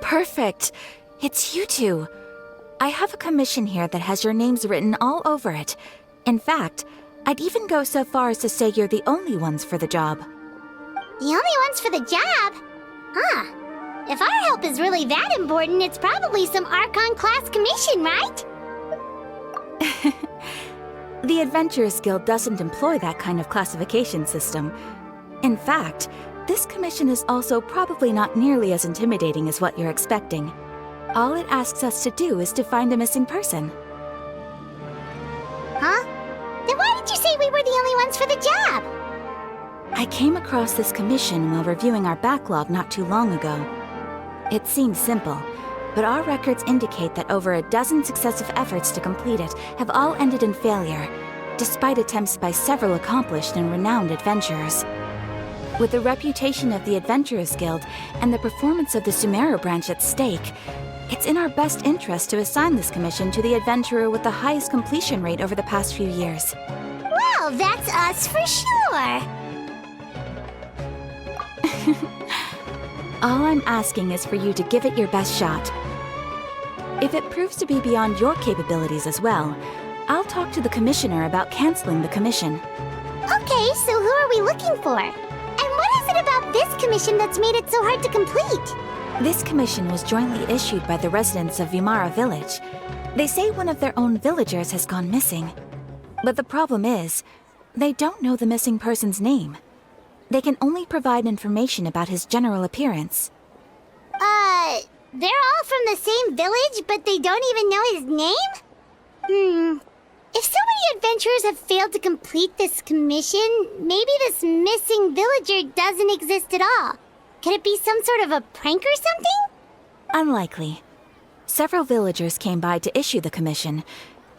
Perfect. It's you two. I have a commission here that has your names written all over it. In fact, I'd even go so far as to say you're the only ones for the job. The only ones for the job? Huh. If our help is really that important, it's probably some Archon-class commission, right? The Adventurers Guild doesn't employ that kind of classification system. In fact, this commission is also probably not nearly as intimidating as what you're expecting. All it asks us to do is to find a missing person. Huh? Then why did you say we were the only ones for the job? I came across this commission while reviewing our backlog not too long ago. It seems simple, but our records indicate that over a dozen successive efforts to complete it have all ended in failure, despite attempts by several accomplished and renowned adventurers. With the reputation of the Adventurers Guild and the performance of the Sumeru branch at stake, it's in our best interest to assign this commission to the adventurer with the highest completion rate over the past few years. Well, that's us for sure! All I'm asking is for you to give it your best shot. If it proves to be beyond your capabilities as well, I'll talk to the commissioner about canceling the commission. Okay, so who are we looking for? And what is it about this commission that's made it so hard to complete? This commission was jointly issued by the residents of Vimara Village. They say one of their own villagers has gone missing. But the problem is, they don't know the missing person's name. They can only provide information about his general appearance. They're all from the same village, but they don't even know his name? If so many adventurers have failed to complete this commission, maybe this missing villager doesn't exist at all. Could it be some sort of a prank or something? Unlikely. Several villagers came by to issue the commission,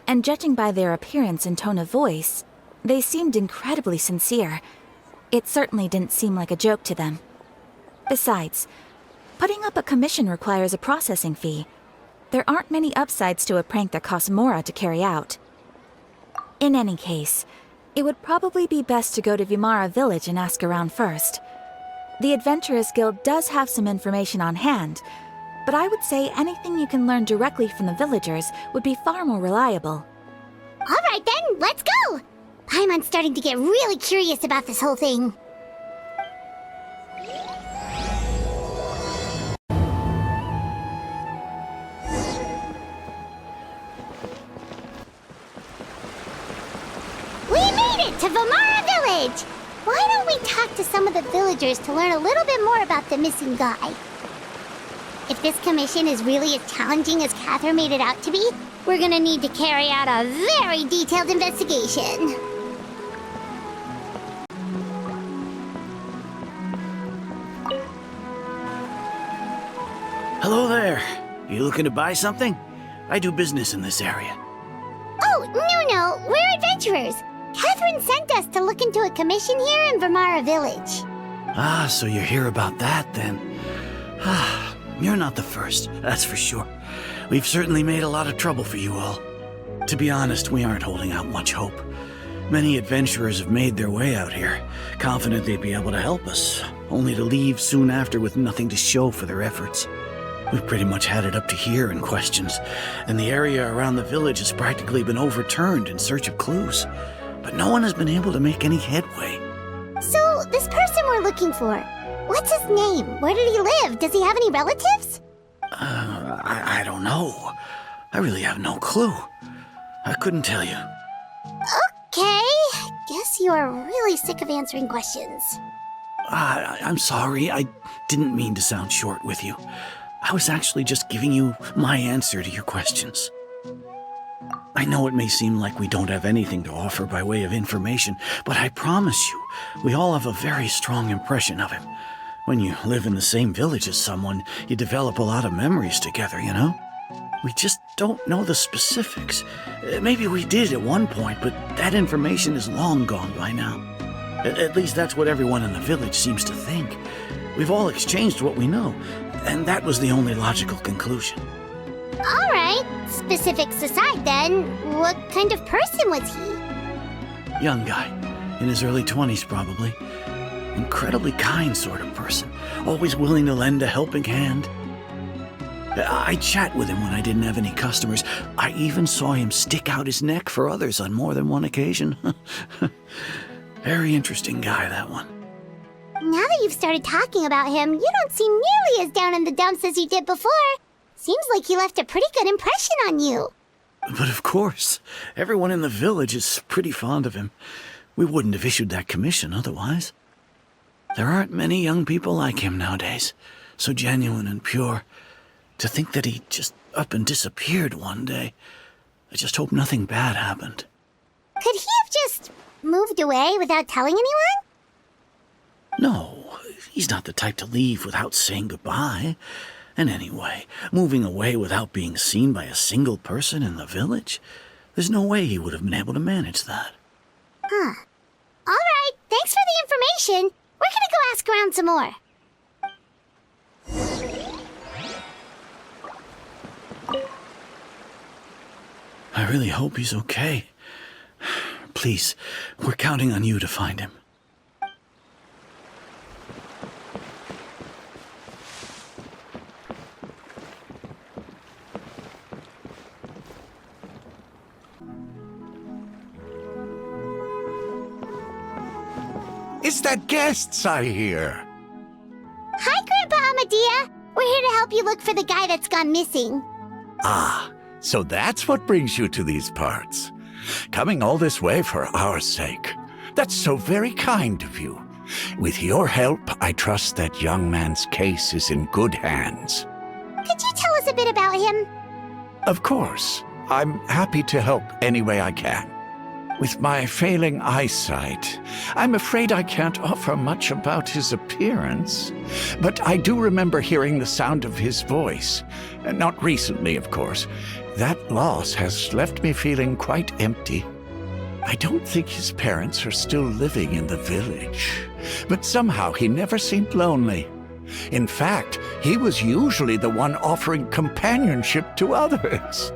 and judging by their appearance and tone of voice, they seemed incredibly sincere. It certainly didn't seem like a joke to them. Besides, putting up a commission requires a processing fee. There aren't many upsides to a prank that costs Mora to carry out. In any case, it would probably be best to go to Vimara Village and ask around first. The Adventurers Guild does have some information on hand, but I would say anything you can learn directly from the villagers would be far more reliable. All right then, let's go! I'm starting to get really curious about this whole thing. We made it to Vimara Village! Why don't we talk to some of the villagers to learn a little bit more about the missing guy? If this commission is really as challenging as Catherine made it out to be, we're gonna need to carry out a very detailed investigation. Hello there. You looking to buy something? I do business in this area. Oh, no, we're adventurers. Catherine sent us to look into a commission here in Vimara Village. Ah, so you're here about that then. Ah, you're not the first, that's for sure. We've certainly made a lot of trouble for you all. To be honest, we aren't holding out much hope. Many adventurers have made their way out here, confident they'd be able to help us, only to leave soon after with nothing to show for their efforts. We've pretty much had it up to here in questions, and the area around the village has practically been overturned in search of clues. But no one has been able to make any headway. So, this person we're looking for, what's his name? Where did he live? Does he have any relatives? I don't know. I really have no clue. I couldn't tell you. Okay, guess you are really sick of answering questions. I'm sorry, I didn't mean to sound short with you. I was actually just giving you my answer to your questions. I know it may seem like we don't have anything to offer by way of information, but I promise you, we all have a very strong impression of him. When you live in the same village as someone, you develop a lot of memories together, you know? We just don't know the specifics. Maybe we did at one point, but that information is long gone by now. At least that's what everyone in the village seems to think. We've all exchanged what we know, and that was the only logical conclusion. All right, specifics aside then, what kind of person was he? Young guy, in his early 20s probably. Incredibly kind sort of person, always willing to lend a helping hand. I chat with him when I didn't have any customers. I even saw him stick out his neck for others on more than one occasion. Very interesting guy, that one. Now that you've started talking about him, you don't seem nearly as down in the dumps as you did before. Seems like he left a pretty good impression on you. But of course, everyone in the village is pretty fond of him. We wouldn't have issued that commission otherwise. There aren't many young people like him nowadays, so genuine and pure. To think that he just up and disappeared one day. I just hope nothing bad happened. Could he have just moved away without telling anyone? No, he's not the type to leave without saying goodbye. And anyway, moving away without being seen by a single person in the village? There's no way he would have been able to manage that. Huh. All right, thanks for the information. We're gonna go ask around some more. I really hope he's okay. Please, we're counting on you to find him. It's the guests I hear. Hi, Grandpa Amadea. We're here to help you look for the guy that's gone missing. Ah, so that's what brings you to these parts. Coming all this way for our sake. That's so very kind of you. With your help, I trust that young man's case is in good hands. Could you tell us a bit about him? Of course. I'm happy to help any way I can. With my failing eyesight, I'm afraid I can't offer much about his appearance. But I do remember hearing the sound of his voice. Not recently, of course. That loss has left me feeling quite empty. I don't think his parents are still living in the village. But somehow he never seemed lonely. In fact, he was usually the one offering companionship to others.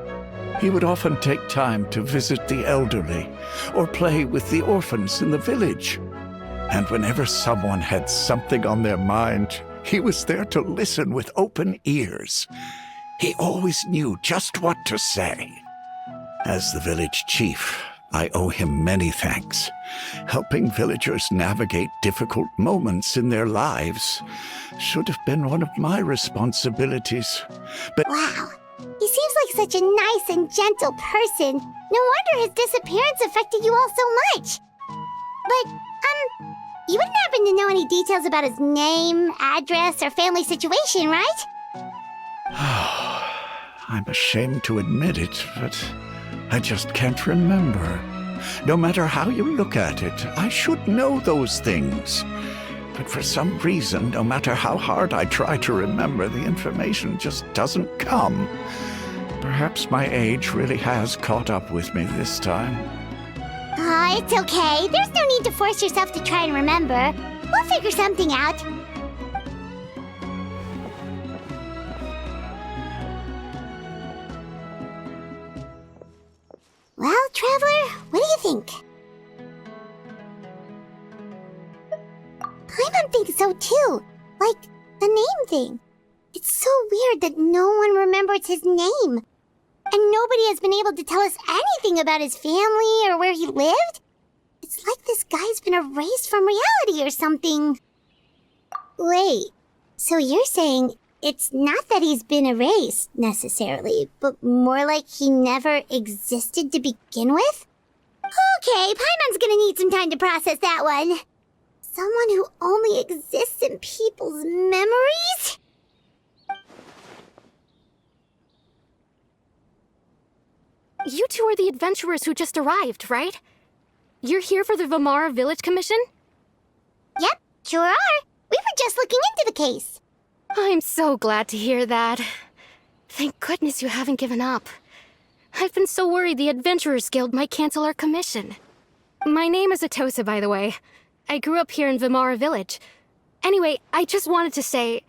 He would often take time to visit the elderly or play with the orphans in the village. And whenever someone had something on their mind, he was there to listen with open ears. He always knew just what to say. As the village chief, I owe him many thanks. Helping villagers navigate difficult moments in their lives should have been one of my responsibilities. But Wow. He seems like such a nice and gentle person. No wonder his disappearance affected you all so much. But, you wouldn't happen to know any details about his name, address, or family situation, right? I'm ashamed to admit it, but I just can't remember. No matter how you look at it, I should know those things. But for some reason, no matter how hard I try to remember, the information just doesn't come. Perhaps my age really has caught up with me this time. It's okay. There's no need to force yourself to try and remember. We'll figure something out. Well, Traveler, what do you think? Paimon thinks so too. Like, the name thing. It's so weird that no one remembers his name. And nobody has been able to tell us anything about his family or where he lived. It's like this guy's been erased from reality or something. Wait, so you're saying it's not that he's been erased, necessarily, but more like he never existed to begin with? Okay, Paimon's gonna need some time to process that one. Someone who only exists in people's memories? You two are the adventurers who just arrived, right? You're here for the Vamara Village Commission? Yep, sure are. We were just looking into the case. I'm so glad to hear that. Thank goodness you haven't given up. I've been so worried the Adventurers Guild might cancel our commission. My name is Atosa, by the way. I grew up here in Vamara Village. Anyway, I just wanted to say,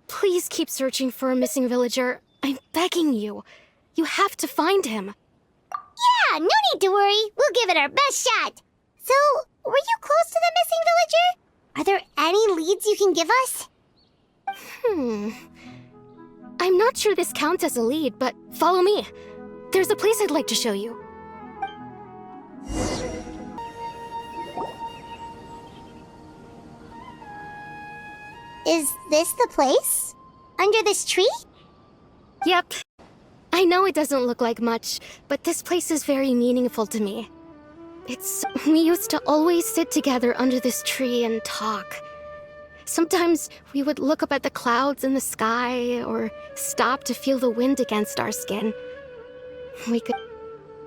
please keep searching for a missing villager. I'm begging you. You have to find him. Yeah, no need to worry. We'll give it our best shot. So, were you close to the missing villager? Are there any leads you can give us? I'm not sure this counts as a lead, but follow me. There's a place I'd like to show you. Is this the place? Under this tree? Yep. I know it doesn't look like much, but this place is very meaningful to me. We used to always sit together under this tree and talk. Sometimes we would look up at the clouds in the sky, or stop to feel the wind against our skin.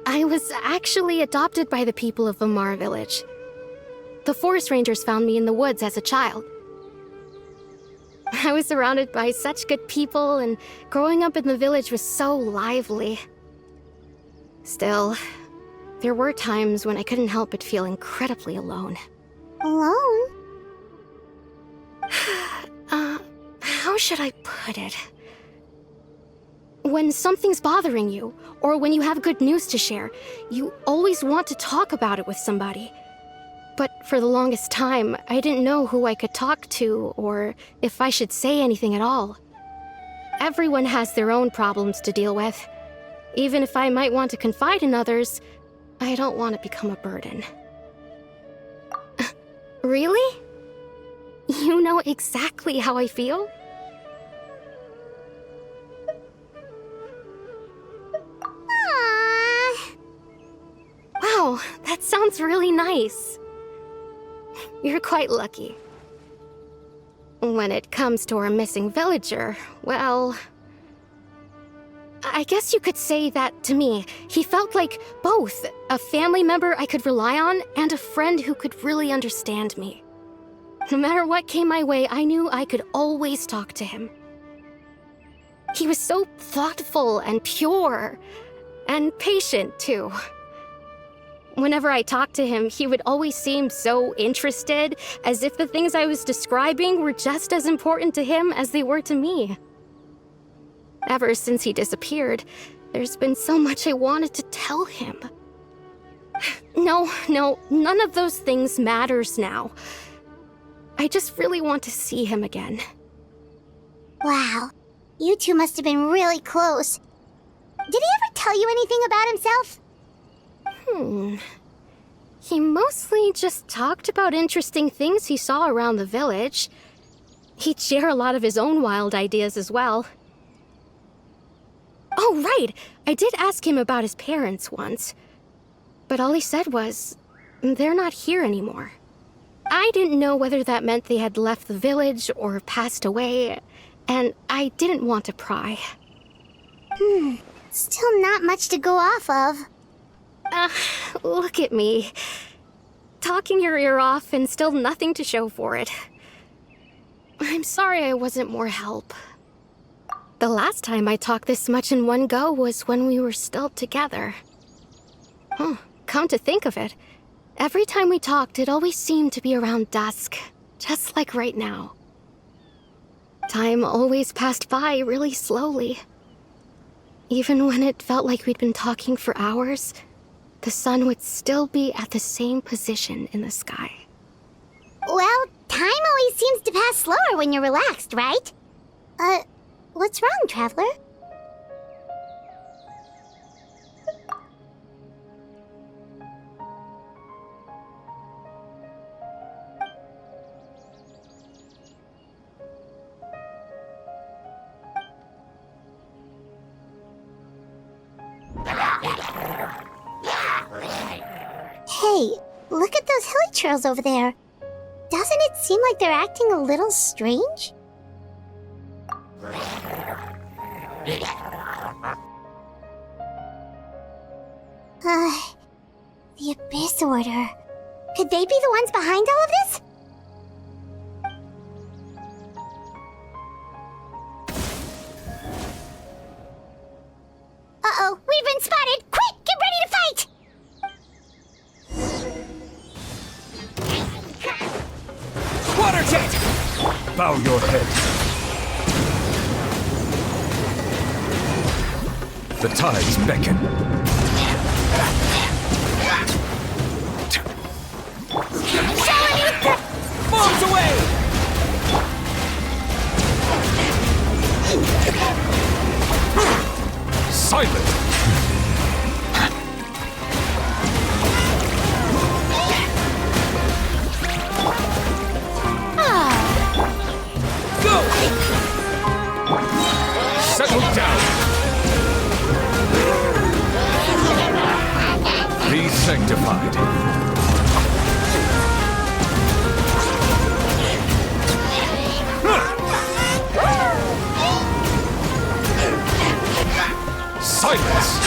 I was actually adopted by the people of Vamar village. The forest rangers found me in the woods as a child. I was surrounded by such good people, and growing up in the village was so lively. Still, there were times when I couldn't help but feel incredibly alone. Alone? How should I put it? When something's bothering you, or when you have good news to share, you always want to talk about it with somebody. But for the longest time, I didn't know who I could talk to, or if I should say anything at all. Everyone has their own problems to deal with. Even if I might want to confide in others, I don't want to become a burden. Really? You know exactly how I feel? Aww. Wow, that sounds really nice. You're quite lucky. When it comes to our missing villager, well, I guess you could say that to me. He felt like both a family member I could rely on and a friend who could really understand me. No matter what came my way, I knew I could always talk to him. He was so thoughtful and pure, and patient too. Whenever I talked to him, he would always seem so interested, as if the things I was describing were just as important to him as they were to me. Ever since he disappeared, there's been so much I wanted to tell him. No, none of those things matters now. I just really want to see him again. Wow. You two must have been really close. Did he ever tell you anything about himself? He mostly just talked about interesting things he saw around the village. He'd share a lot of his own wild ideas as well. Oh, right! I did ask him about his parents once. But all he said was, they're not here anymore. I didn't know whether that meant they had left the village or passed away, and I didn't want to pry. Still not much to go off of. Look at me. Talking your ear off and still nothing to show for it. I'm sorry I wasn't more help. The last time I talked this much in one go was when we were still together. Come to think of it, every time we talked, it always seemed to be around dusk, just like right now. Time always passed by really slowly. Even when it felt like we'd been talking for hours, the sun would still be at the same position in the sky. Well, time always seems to pass slower when you're relaxed, right? What's wrong, Traveler? Hey, look at those hilichurls over there. Doesn't it seem like they're acting a little strange? The Abyss Order. Could they be the ones behind all of this? Uh-oh, we've been spotted! Quick, get ready to fight! Water jet! Bow your head. The tides beckon. Bombs away! Silent! Go! Settle down! Be sanctified. Silence!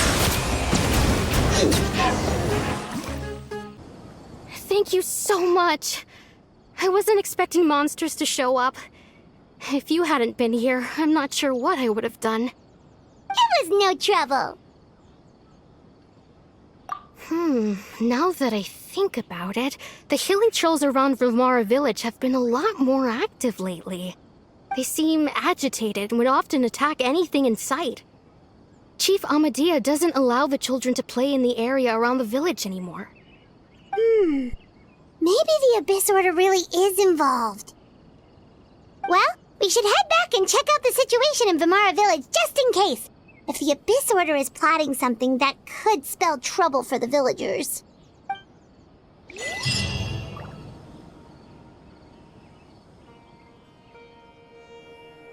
Thank you so much. I wasn't expecting monsters to show up. If you hadn't been here, I'm not sure what I would have done. It was no trouble. Now that I think about it, the healing trolls around Vimara village have been a lot more active lately. They seem agitated and would often attack anything in sight. Chief Amadea doesn't allow the children to play in the area around the village anymore. Maybe the Abyss Order really is involved. Well, we should head back and check out the situation in Vimara village just in case. If the Abyss Order is plotting something, that could spell trouble for the villagers.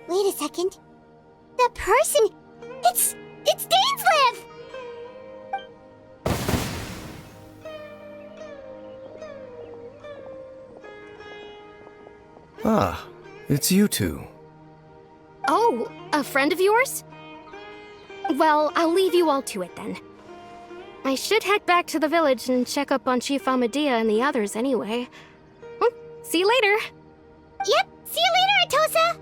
Wait a second. That person... It's Dainsleif! Ah, it's you two. Oh, a friend of yours? Well, I'll leave you all to it then. I should head back to the village and check up on Chief Amadea and the others anyway. Well, see you later. Yep, see you later, Atosa!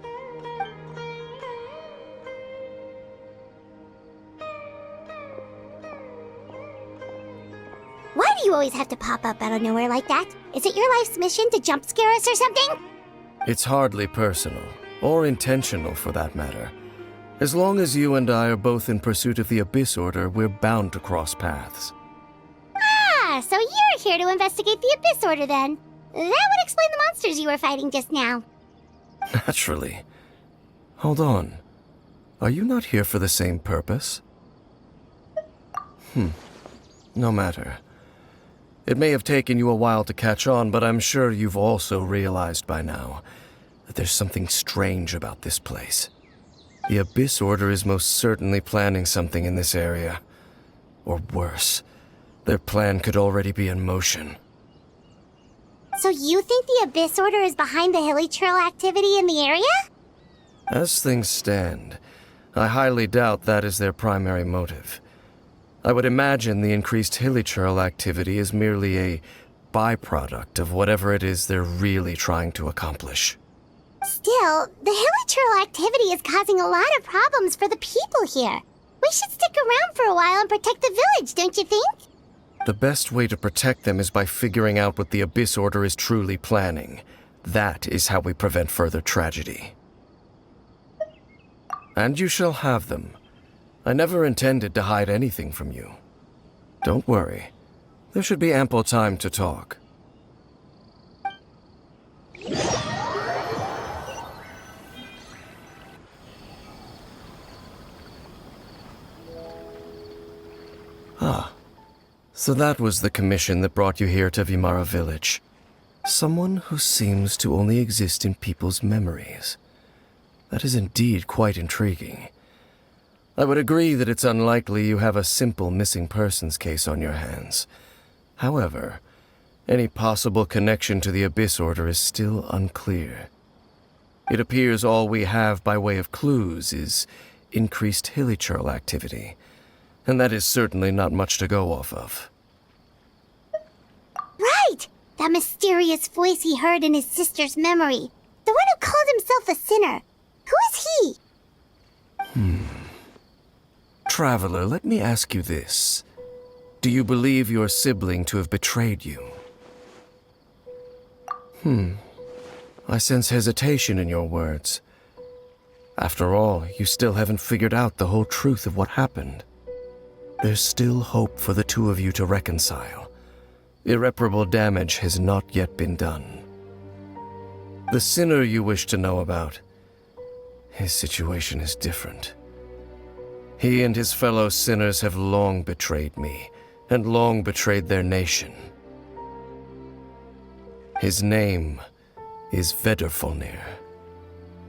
Why do you always have to pop up out of nowhere like that? Is it your life's mission to jump scare us or something? It's hardly personal, or intentional for that matter. As long as you and I are both in pursuit of the Abyss Order, we're bound to cross paths. Ah, so you're here to investigate the Abyss Order then. That would explain the monsters you were fighting just now. Naturally. Hold on. Are you not here for the same purpose? No matter. It may have taken you a while to catch on, but I'm sure you've also realized by now that there's something strange about this place. The Abyss Order is most certainly planning something in this area. Or worse, their plan could already be in motion. So you think the Abyss Order is behind the hilly trail activity in the area? As things stand, I highly doubt that is their primary motive. I would imagine the increased hilly trail activity is merely a byproduct of whatever it is they're really trying to accomplish. Still, the hilly trail activity is causing a lot of problems for the people here. We should stick around for a while and protect the village, don't you think? The best way to protect them is by figuring out what the Abyss Order is truly planning. That is how we prevent further tragedy. And you shall have them. I never intended to hide anything from you. Don't worry. There should be ample time to talk. Ah, so that was the commission that brought you here to Vimara village. Someone who seems to only exist in people's memories. That is indeed quite intriguing. I would agree that it's unlikely you have a simple missing persons case on your hands. However, any possible connection to the Abyss Order is still unclear. It appears all we have by way of clues is increased hilly trail activity, and that is certainly not much to go off of. Right! That mysterious voice he heard in his sister's memory. The one who called himself a sinner. Who is he? Traveler, let me ask you this. Do you believe your sibling to have betrayed you? I sense hesitation in your words. After all, you still haven't figured out the whole truth of what happened. There's still hope for the two of you to reconcile. Irreparable damage has not yet been done. The sinner you wish to know about, his situation is different. He and his fellow sinners have long betrayed me, and long betrayed their nation. His name is Vedrfolnir,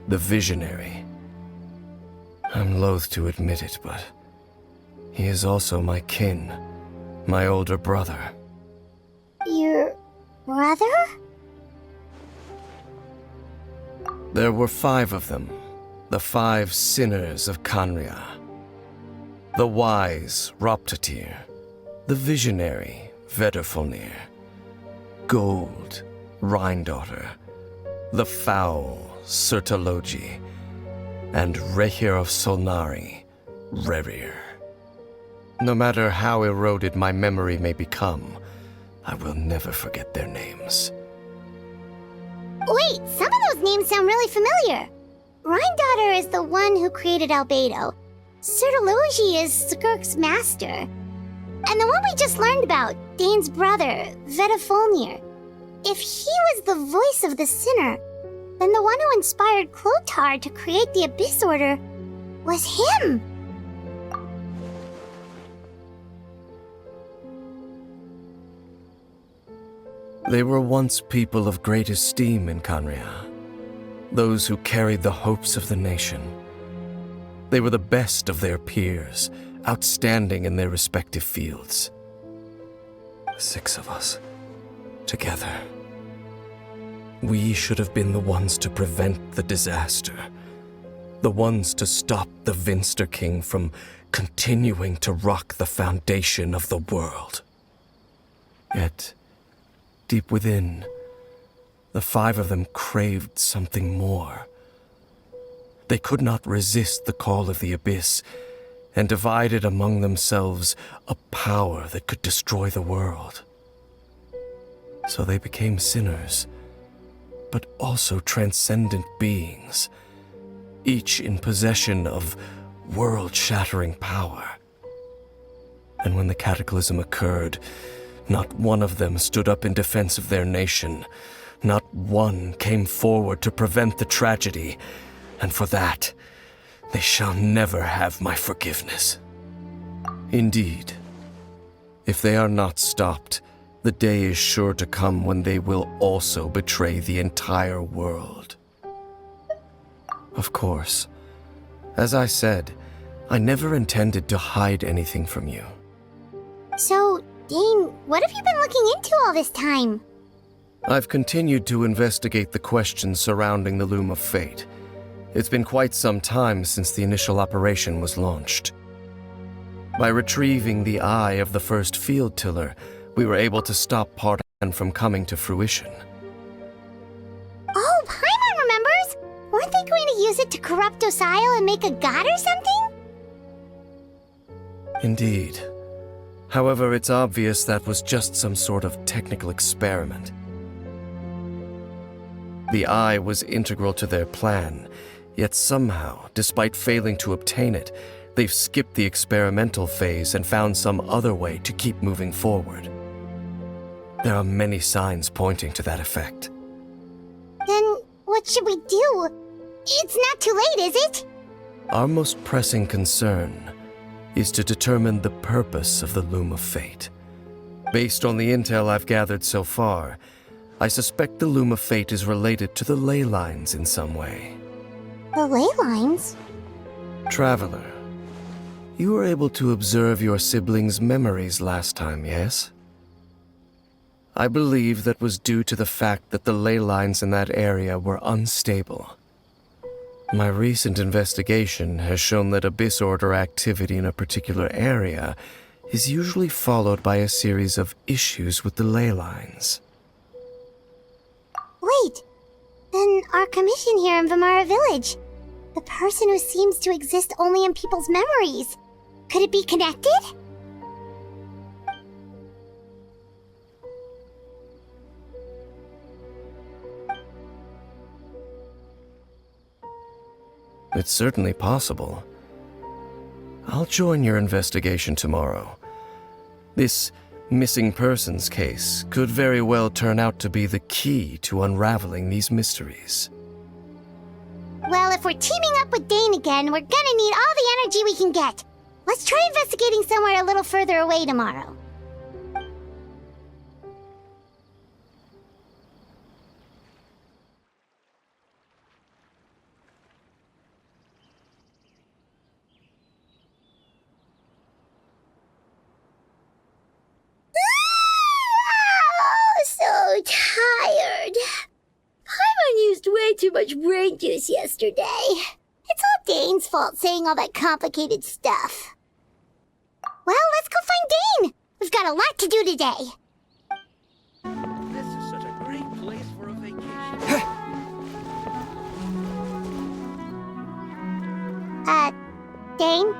the Visionary. I'm loath to admit it, but he is also my kin, my older brother. Your brother? There were 5 of them, the 5 sinners of Khaenri'ah. The wise Roptatyr, the visionary Vedrfolnir, Gold Rhindaughter, the foul Sertologi, and Rehir of Solnari, Rerir. No matter how eroded my memory may become, I will never forget their names. Wait, some of those names sound really familiar. Rhindaughter is the one who created Albedo. Sertologi is Skirk's master. And the one we just learned about, Dane's brother, Vedrfolnir. If he was the voice of the sinner, then the one who inspired Clothar to create the Abyss Order was him. They were once people of great esteem in Khaenri'ah, those who carried the hopes of the nation. They were the best of their peers, outstanding in their respective fields. 6 of us, together. We should have been the ones to prevent the disaster, the ones to stop the Vinster King from continuing to rock the foundation of the world. Yet, deep within, the 5 of them craved something more. They could not resist the call of the Abyss, and divided among themselves a power that could destroy the world. So they became sinners, but also transcendent beings, each in possession of world-shattering power. And when the cataclysm occurred, not one of them stood up in defense of their nation. Not one came forward to prevent the tragedy, and for that, they shall never have my forgiveness. Indeed, if they are not stopped, the day is sure to come when they will also betray the entire world. Of course, as I said, I never intended to hide anything from you. So, Dane, what have you been looking into all this time? I've continued to investigate the questions surrounding the Loom of Fate. It's been quite some time since the initial operation was launched. By retrieving the eye of the first field tiller, we were able to stop Part from coming to fruition. Oh, Paimon remembers! Weren't they going to use it to corrupt Osial and make a god or something? Indeed. However, it's obvious that was just some sort of technical experiment. The eye was integral to their plan, yet somehow, despite failing to obtain it, they've skipped the experimental phase and found some other way to keep moving forward. There are many signs pointing to that effect. Then what should we do? It's not too late, is it? Our most pressing concern is to determine the purpose of the Loom of Fate. Based on the intel I've gathered so far, I suspect the Loom of Fate is related to the ley lines in some way. The ley lines? Traveler, you were able to observe your siblings' memories last time, yes? I believe that was due to the fact that the ley lines in that area were unstable. My recent investigation has shown that Abyss Order activity in a particular area is usually followed by a series of issues with the ley lines. Wait, then our commission here in Vimara Village, the person who seems to exist only in people's memories, could it be connected? It's certainly possible. I'll join your investigation tomorrow. This missing persons case could very well turn out to be the key to unraveling these mysteries. Well, if we're teaming up with Dane again, we're gonna need all the energy we can get. Let's try investigating somewhere a little further away tomorrow. So tired. Paimon used way too much brain juice yesterday. It's all Dane's fault saying all that complicated stuff. Well, let's go find Dane! We've got a lot to do today. This is such a great place for a vacation. Dane?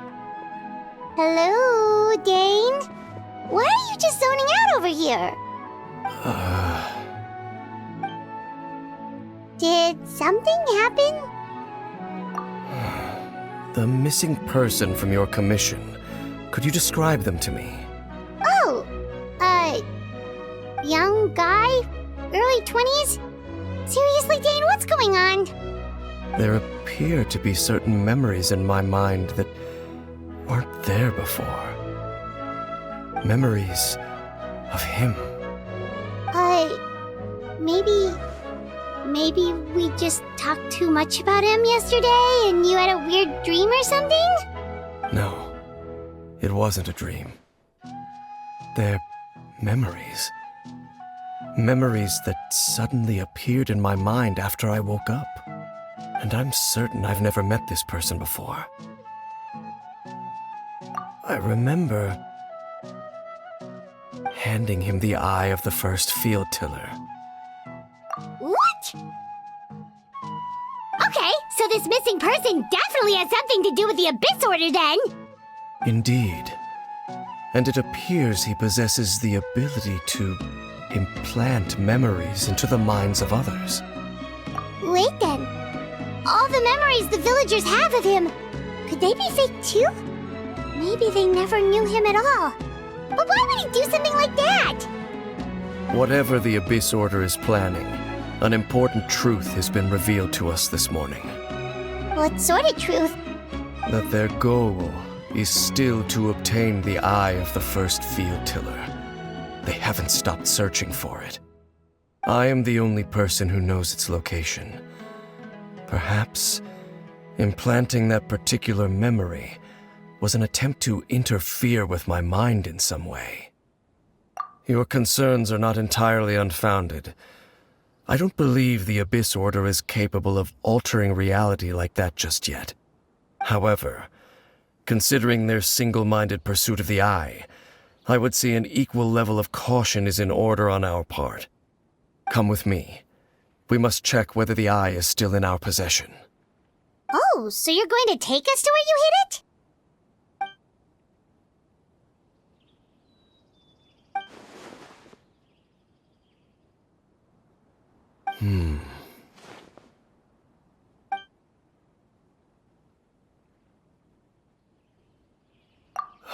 Hello, Dane? Why are you just zoning out over here? Did something happen? The missing person from your commission. Could you describe them to me? Oh, young guy? Early 20s? Seriously, Dane, what's going on? There appear to be certain memories in my mind that weren't there before. Memories of him. Maybe we just talked too much about him yesterday and you had a weird dream or something? No, it wasn't a dream. They're memories. Memories that suddenly appeared in my mind after I woke up. And I'm certain I've never met this person before. I remember handing him the eye of the first field tiller. What? Okay, so this missing person definitely has something to do with the Abyss Order then! Indeed. And it appears he possesses the ability to implant memories into the minds of others. Wait then. All the memories the villagers have of him, could they be fake too? Maybe they never knew him at all. But why would he do something like that? Whatever the Abyss Order is planning, an important truth has been revealed to us this morning. What sort of truth? That their goal is still to obtain the eye of the first field tiller. They haven't stopped searching for it. I am the only person who knows its location. Perhaps implanting that particular memory was an attempt to interfere with my mind in some way. Your concerns are not entirely unfounded. I don't believe the Abyss Order is capable of altering reality like that just yet. However, considering their single-minded pursuit of the eye, I would say an equal level of caution is in order on our part. Come with me. We must check whether the eye is still in our possession. Oh, so you're going to take us to where you hid it?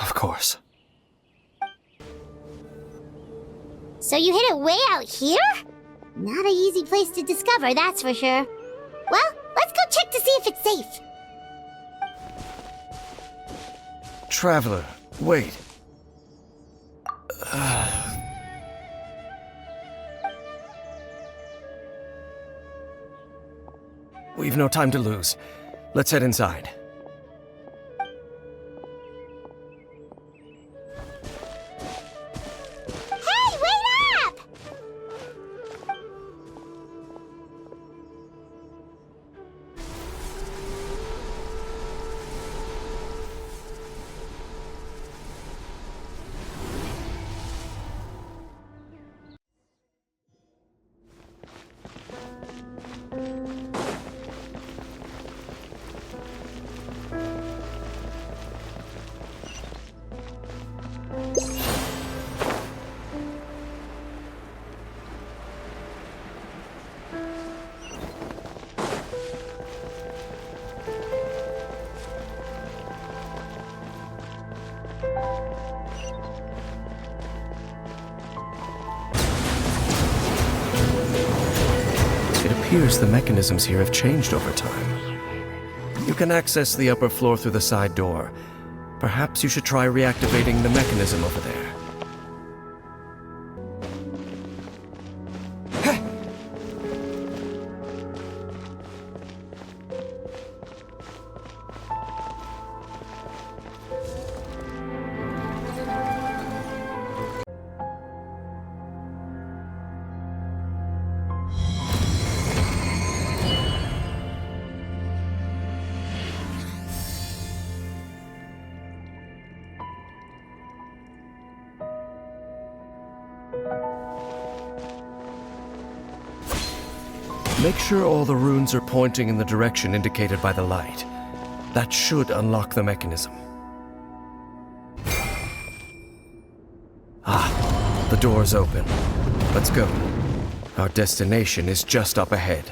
Of course. So you hid it way out here? Not an easy place to discover, that's for sure. Well, let's go check to see if it's safe. Traveler, wait. We've no time to lose. Let's head inside. Hey, wait up! It appears the mechanisms here have changed over time. You can access the upper floor through the side door, Perhaps you should try reactivating the mechanism over there. Make sure all the runes are pointing in the direction indicated by the light. That should unlock the mechanism. Ah, the door's open. Let's go. Our destination is just up ahead.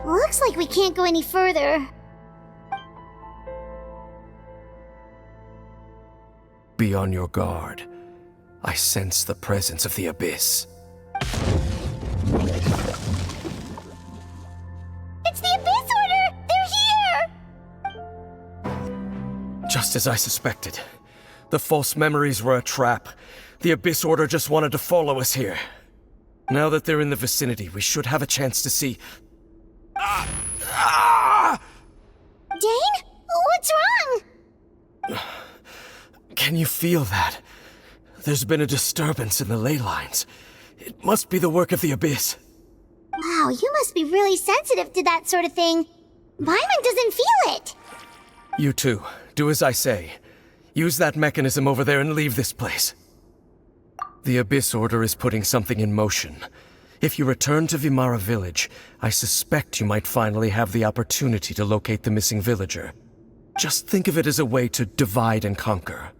Looks like we can't go any further. Be on your guard. I sense the presence of the Abyss. It's the Abyss Order! They're here! Just as I suspected. The false memories were a trap. The Abyss Order just wanted to follow us here. Now that they're in the vicinity, we should have a chance to see... Dane? What's wrong? Can you feel that? There's been a disturbance in the ley lines. It must be the work of the Abyss. Wow, you must be really sensitive to that sort of thing. Paimon doesn't feel it. You too. Do as I say. Use that mechanism over there and leave this place. The Abyss Order is putting something in motion. If you return to Vimara village, I suspect you might finally have the opportunity to locate the missing villager. Just think of it as a way to divide and conquer.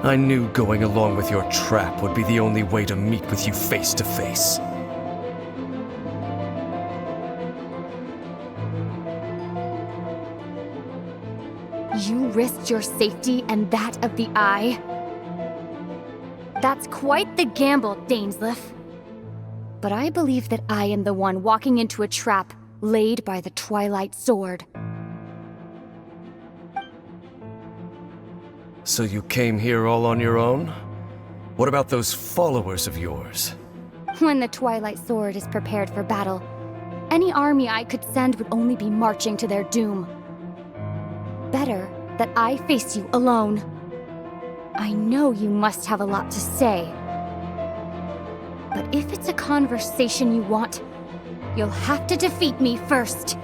I knew going along with your trap would be the only way to meet with you face to face. You risked your safety and that of the Eye? That's quite the gamble, Dainsleif. But I believe that I am the one walking into a trap laid by the Twilight Sword. So you came here all on your own? What about those followers of yours? When the Twilight Sword is prepared for battle, any army I could send would only be marching to their doom. Better that I face you alone. I know you must have a lot to say. But if it's a conversation you want, you'll have to defeat me first.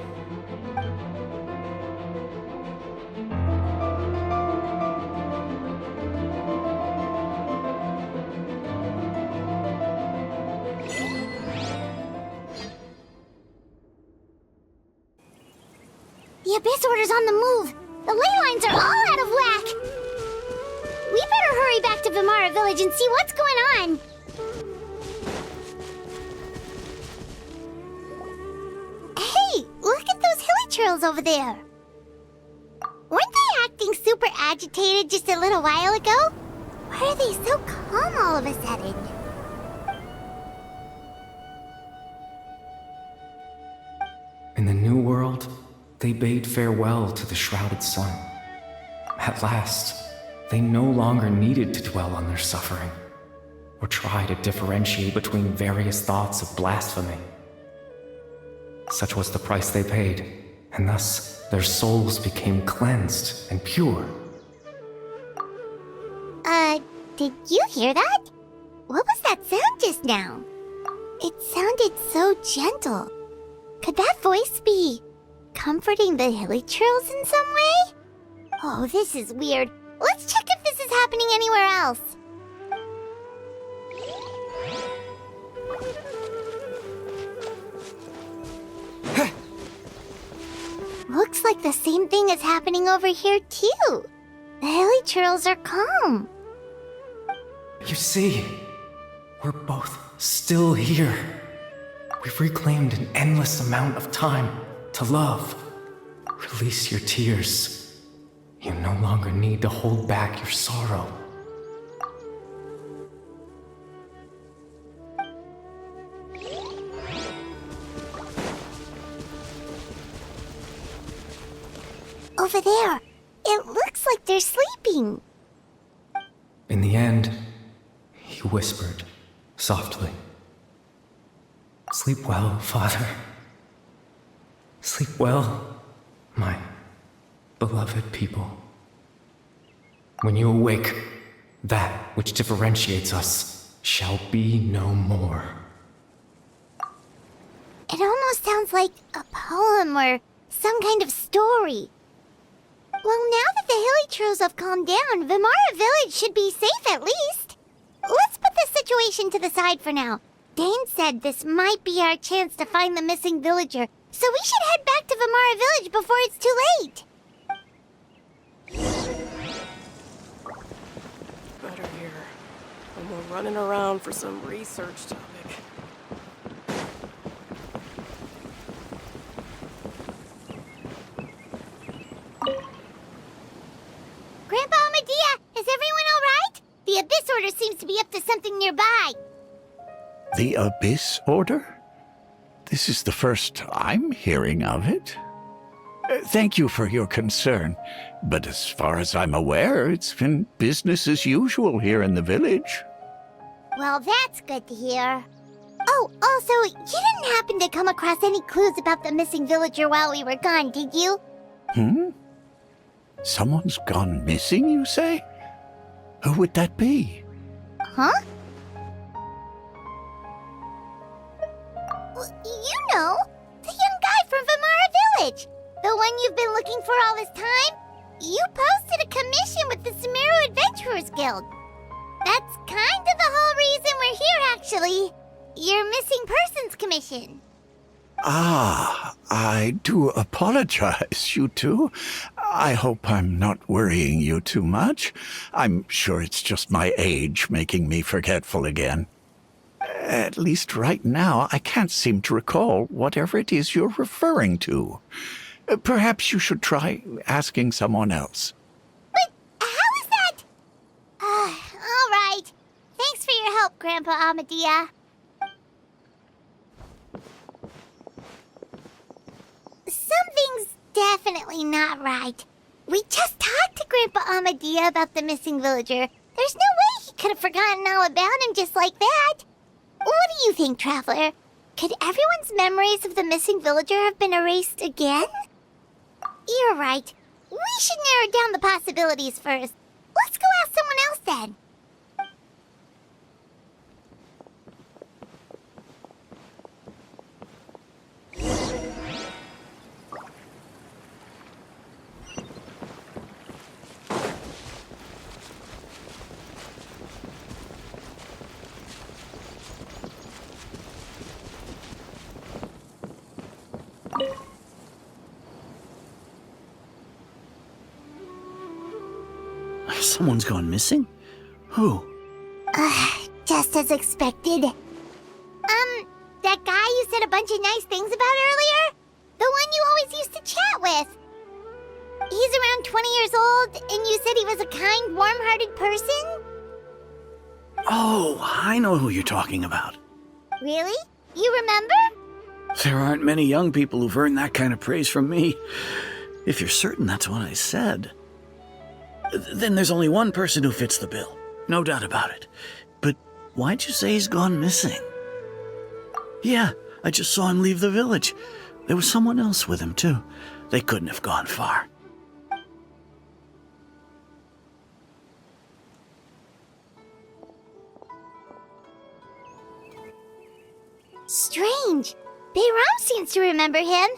The Abyss Order's on the move. The ley lines are all out of whack. We better hurry back to Vimara village and see what's going on. Hey, look at those hilly churls over there. Weren't they acting super agitated just a little while ago? Why are they so calm all of a sudden? In the New World, they bade farewell to the shrouded sun. At last, they no longer needed to dwell on their suffering, or try to differentiate between various thoughts of blasphemy. Such was the price they paid, and thus their souls became cleansed and pure. Did you hear that? What was that sound just now? It sounded so gentle. Could that voice be comforting the hilly churls in some way? Oh, this is weird. Let's check if this is happening anywhere else. Looks like the same thing is happening over here too. The hilly churls are calm. You see, we're both still here. We've reclaimed an endless amount of time to love. Release your tears. You no longer need to hold back your sorrow. Over there, it looks like they're sleeping. In the end, he whispered softly. Sleep well, Father. Sleep well, my beloved people. When you awake, that which differentiates us shall be no more. It almost sounds like a poem or some kind of story. Well, now that the hilly churls have calmed down, Vimara village should be safe at least. Let's put this situation to the side for now. Dane said this might be our chance to find the missing villager, so we should head back to Vimara village before it's too late. Better here. And we're running around for some research topic. Grandpa Amadea, is everyone all right? The Abyss Order seems to be up to something nearby. The Abyss Order? This is the first I'm hearing of it. Thank you for your concern, but as far as I'm aware, it's been business as usual here in the village. Well, that's good to hear. Oh, also, you didn't happen to come across any clues about the missing villager while we were gone, did you? Someone's gone missing, you say? Who would that be? Huh? Well, you know, the young guy from Vimara village. The one you've been looking for all this time. You posted a commission with the Sumeru Adventurers Guild. That's kind of the whole reason we're here, actually. Your missing persons commission. Ah, I do apologize, you two. I hope I'm not worrying you too much. I'm sure it's just my age making me forgetful again. At least right now, I can't seem to recall whatever it is you're referring to. Perhaps you should try asking someone else. But how is that? All right. Thanks for your help, Grandpa Amadea. Something's definitely not right. We just talked to Grandpa Amadea about the missing villager. There's no way he could have forgotten all about him just like that. What do you think, Traveler? Could everyone's memories of the missing villager have been erased again? You're right. We should narrow down the possibilities first. Let's go ask someone else then. Someone's gone missing? Who? Just as expected. That guy you said a bunch of nice things about earlier? The one you always used to chat with. He's around 20 years old, and you said he was a kind, warm-hearted person? Oh, I know who you're talking about. Really? You remember? There aren't many young people who've earned that kind of praise from me. If you're certain that's what I said, then there's only one person who fits the bill. No doubt about it. But why'd you say he's gone missing? Yeah, I just saw him leave the village. There was someone else with him, too. They couldn't have gone far. Strange. Bayram seems to remember him,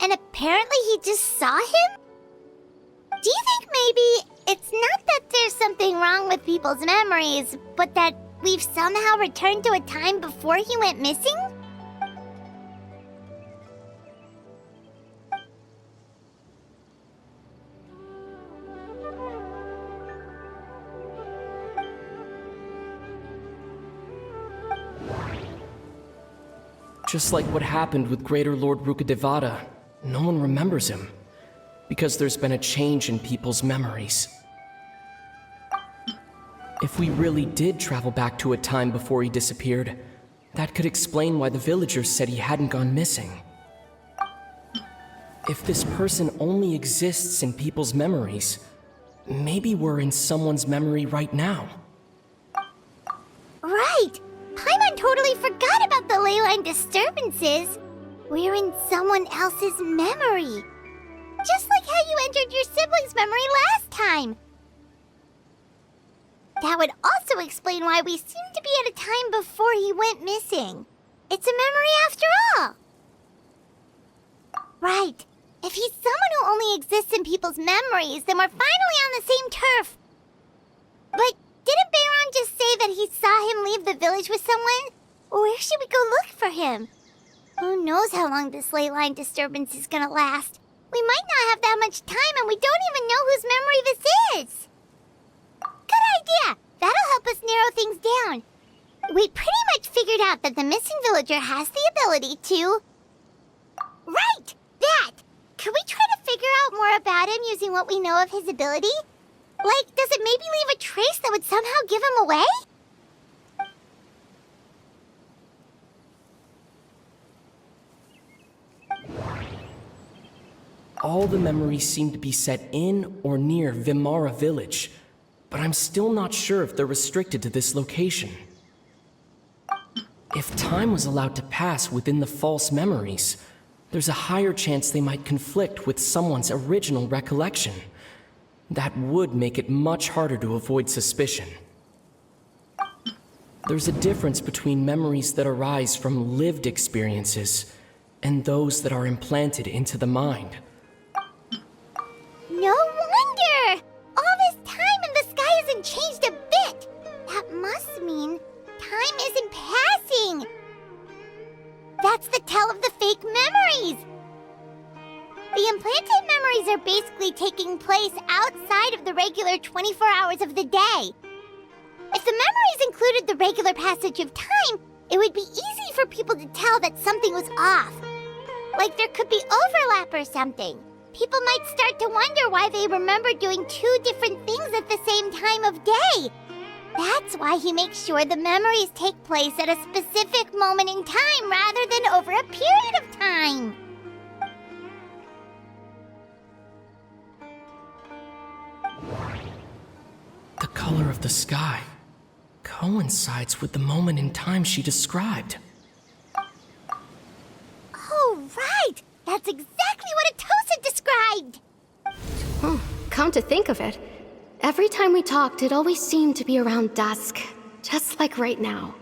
and apparently he just saw him? Do you think maybe it's not that there's something wrong with people's memories, but that we've somehow returned to a time before he went missing? Just like what happened with Greater Lord Rukkhadevata, no one remembers him, because there's been a change in people's memories. If we really did travel back to a time before he disappeared, that could explain why the villagers said he hadn't gone missing. If this person only exists in people's memories, maybe we're in someone's memory right now. Right! Paimon totally forgot about the ley line disturbances. We're in someone else's memory. Just like how you entered your sibling's memory last time. That would also explain why we seem to be at a time before he went missing. It's a memory after all. Right. If he's someone who only exists in people's memories, then we're finally on the same turf. But didn't Bayron just say that he saw him leave the village with someone? Where should we go look for him? Who knows how long this ley line disturbance is gonna last? We might not have that much time, and we don't even know whose memory this is. Good idea! That'll help us narrow things down. We pretty much figured out that the missing villager has the ability to... Right! That! Could we try to figure out more about him using what we know of his ability? Like, does it maybe leave a trace that would somehow give him away? All the memories seem to be set in or near Vimara village, but I'm still not sure if they're restricted to this location. If time was allowed to pass within the false memories, there's a higher chance they might conflict with someone's original recollection. That would make it much harder to avoid suspicion. There's a difference between memories that arise from lived experiences and those that are implanted into the mind. No wonder! All this time and the sky hasn't changed a bit! That must mean time isn't passing! That's the tell of the fake memories! The implanted memories are basically taking place outside of the regular 24 hours of the day. If the memories included the regular passage of time, it would be easy for people to tell that something was off. Like there could be overlap or something. People might start to wonder why they remember doing two different things at the same time of day. That's why he makes sure the memories take place at a specific moment in time rather than over a period of time. The color of the sky coincides with the moment in time she described. Oh, right! That's exactly what Atosa described! Come to think of it, every time we talked, it always seemed to be around dusk, just like right now.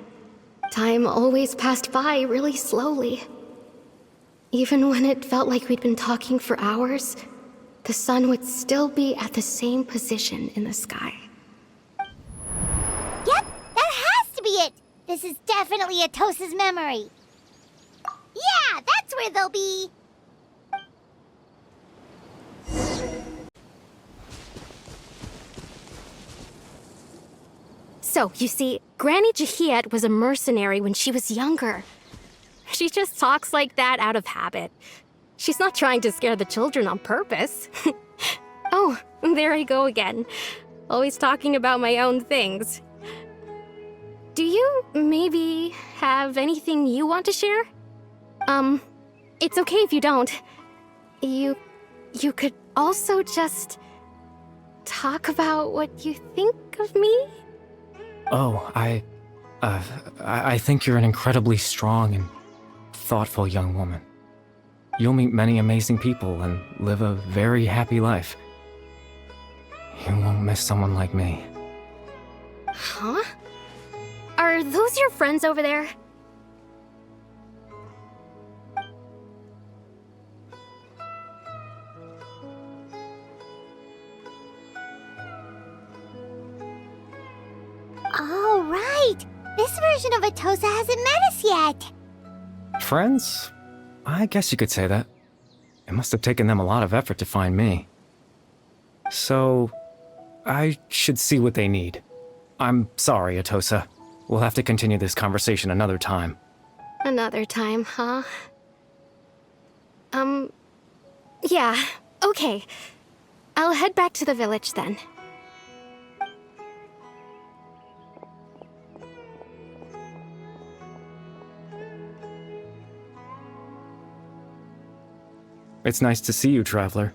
Time always passed by really slowly. Even when it felt like we'd been talking for hours, the sun would still be at the same position in the sky. Yep, that has to be it! This is definitely Atosa's memory. Yeah, that's where they'll be! So, you see, Granny Jahiet was a mercenary when she was younger. She just talks like that out of habit. She's not trying to scare the children on purpose. Oh, there I go again. Always talking about my own things. Do you maybe have anything you want to share? It's okay if you don't. You could also just talk about what you think of me? Oh, I think you're an incredibly strong and thoughtful young woman. You'll meet many amazing people and live a very happy life. You won't miss someone like me. Huh? Are those your friends over there? Oh, right! This version of Atosa hasn't met us yet! Friends? I guess you could say that. It must have taken them a lot of effort to find me. So, I should see what they need. I'm sorry, Atosa. We'll have to continue this conversation another time. Another time, huh? Yeah, okay. I'll head back to the village then. It's nice to see you, Traveler.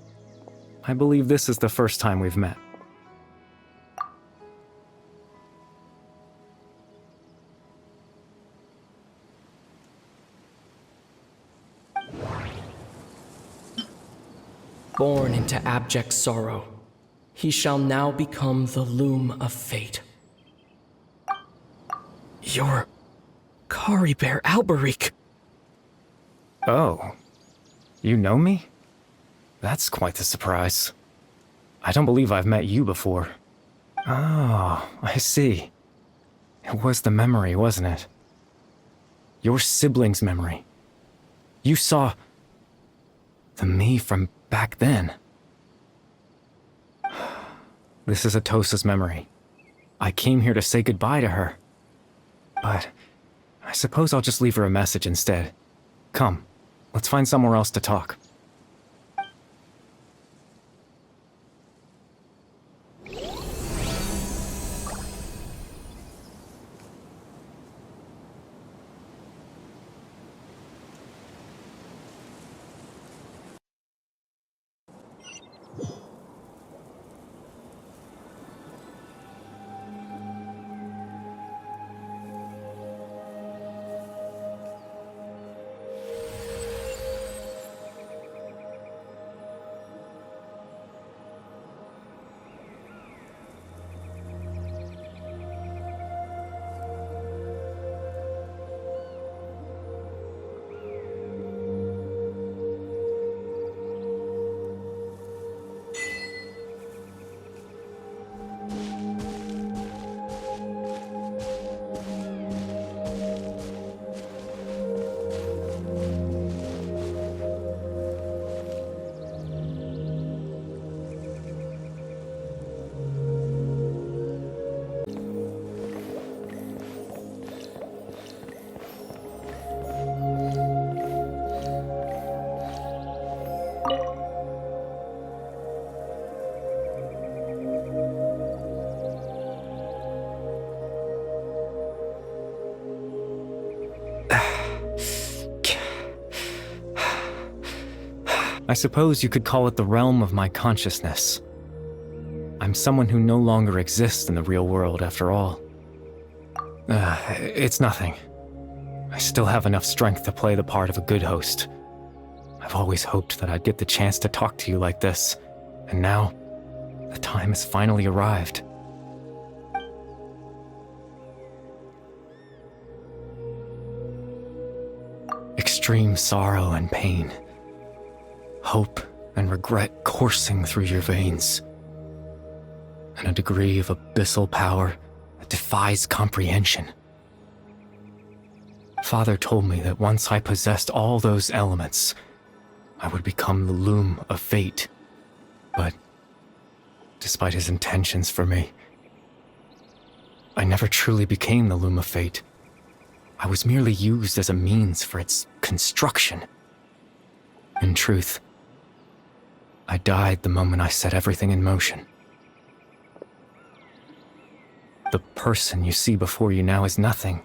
I believe this is the first time we've met. Born into abject sorrow, he shall now become the loom of fate. You're Kari Bear Alberich. Oh. You know me? That's quite the surprise. I don't believe I've met you before. Oh, I see. It was the memory, wasn't it? Your sibling's memory. You saw the me from back then. This is Atosa's memory. I came here to say goodbye to her. But I suppose I'll just leave her a message instead. Come, let's find somewhere else to talk. I suppose you could call it the realm of my consciousness. I'm someone who no longer exists in the real world, after all. It's nothing. I still have enough strength to play the part of a good host. I've always hoped that I'd get the chance to talk to you like this, and now, the time has finally arrived. Extreme sorrow and pain. Hope and regret coursing through your veins. And a degree of abyssal power that defies comprehension. Father told me that once I possessed all those elements, I would become the loom of fate. But, despite his intentions for me, I never truly became the loom of fate. I was merely used as a means for its construction. In truth, I died the moment I set everything in motion. The person you see before you now is nothing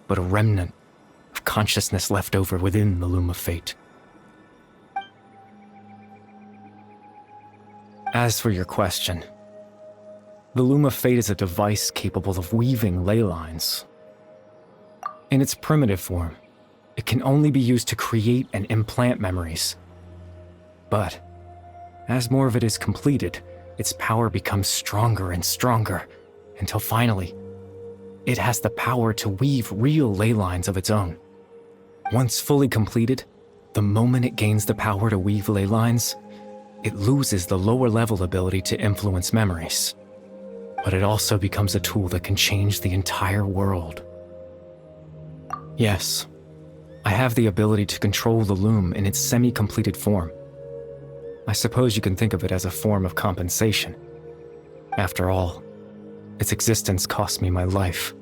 but a remnant of consciousness left over within the loom of fate. As for your question, the loom of fate is a device capable of weaving ley lines. In its primitive form, it can only be used to create and implant memories. But as more of it is completed, its power becomes stronger and stronger, until finally, it has the power to weave real ley lines of its own. Once fully completed, the moment it gains the power to weave ley lines, it loses the lower level ability to influence memories. But it also becomes a tool that can change the entire world. Yes, I have the ability to control the loom in its semi-completed form. I suppose you can think of it as a form of compensation. After all, its existence cost me my life.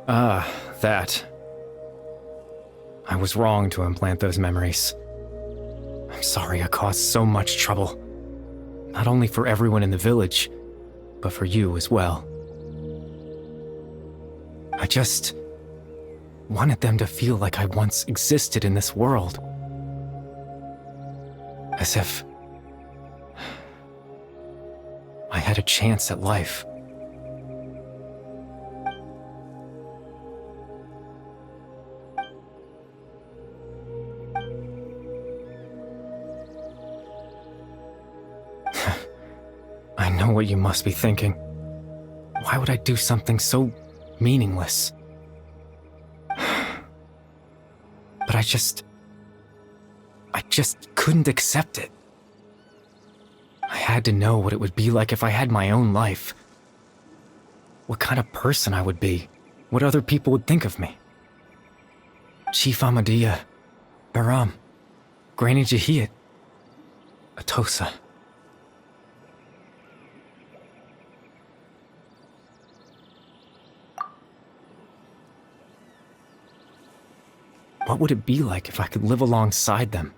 Ah, that. I was wrong to implant those memories. I'm sorry I caused so much trouble. Not only for everyone in the village, but for you as well. I just wanted them to feel like I once existed in this world. As if I had a chance at life. I know what you must be thinking. Why would I do something so meaningless? But I just couldn't accept it. I had to know what it would be like if I had my own life. What kind of person I would be. What other people would think of me. Chief Ahmadiyya, Baram, Granny Jahiyat, Atosa. What would it be like if I could live alongside them?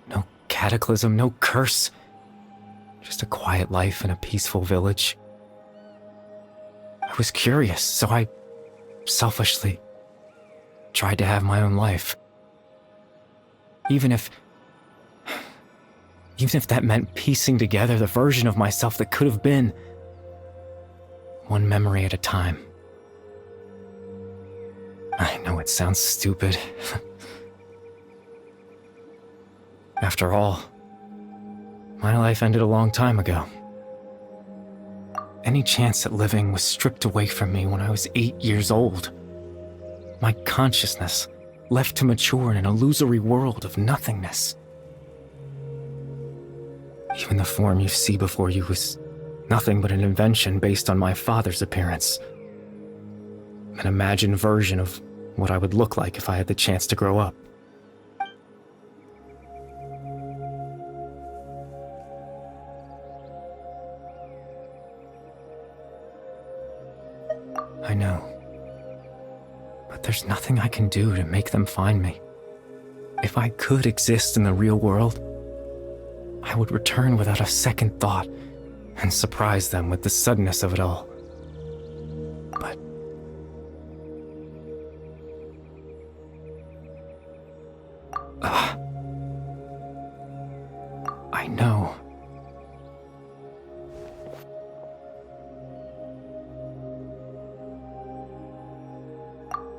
No cataclysm, no curse. Just a quiet life in a peaceful village. I was curious, so I selfishly tried to have my own life. Even if that meant piecing together the version of myself that could have been, one memory at a time. I know it sounds stupid. After all, my life ended a long time ago. Any chance at living was stripped away from me when I was 8 years old. My consciousness left to mature in an illusory world of nothingness. Even the form you see before you was nothing but an invention based on my father's appearance. An imagined version of what I would look like if I had the chance to grow up. I know. But there's nothing I can do to make them find me. If I could exist in the real world, I would return without a second thought and surprise them with the suddenness of it all. But I know.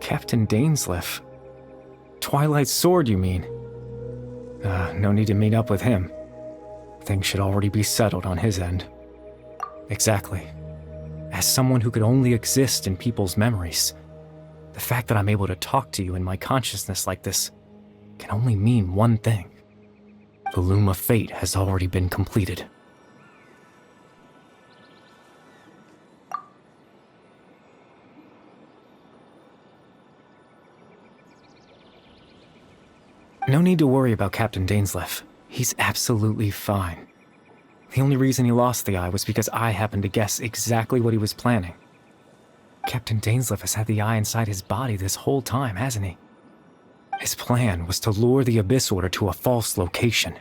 Captain Dainsleif. Twilight's sword, you mean? No need to meet up with him. Things should already be settled on his end. Exactly. As someone who could only exist in people's memories, the fact that I'm able to talk to you in my consciousness like this can only mean one thing. The loom of fate has already been completed. No need to worry about Captain Dainsleif. He's absolutely fine. The only reason he lost the eye was because I happened to guess exactly what he was planning. Captain Dainsleif has had the eye inside his body this whole time, hasn't he? His plan was to lure the Abyss Order to a false location,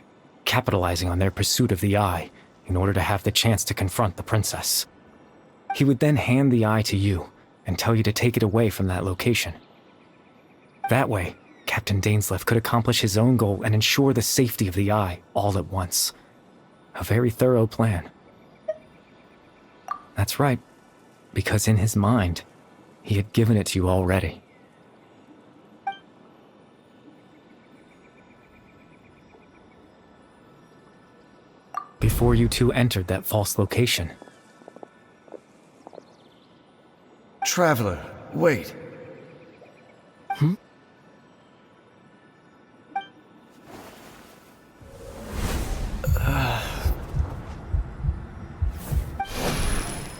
capitalizing on their pursuit of the eye in order to have the chance to confront the princess. He would then hand the eye to you and tell you to take it away from that location. That way, Captain Dainsleif could accomplish his own goal and ensure the safety of the eye all at once. A very thorough plan. That's right, because in his mind, he had given it to you already. Before you two entered that false location. Traveler, wait.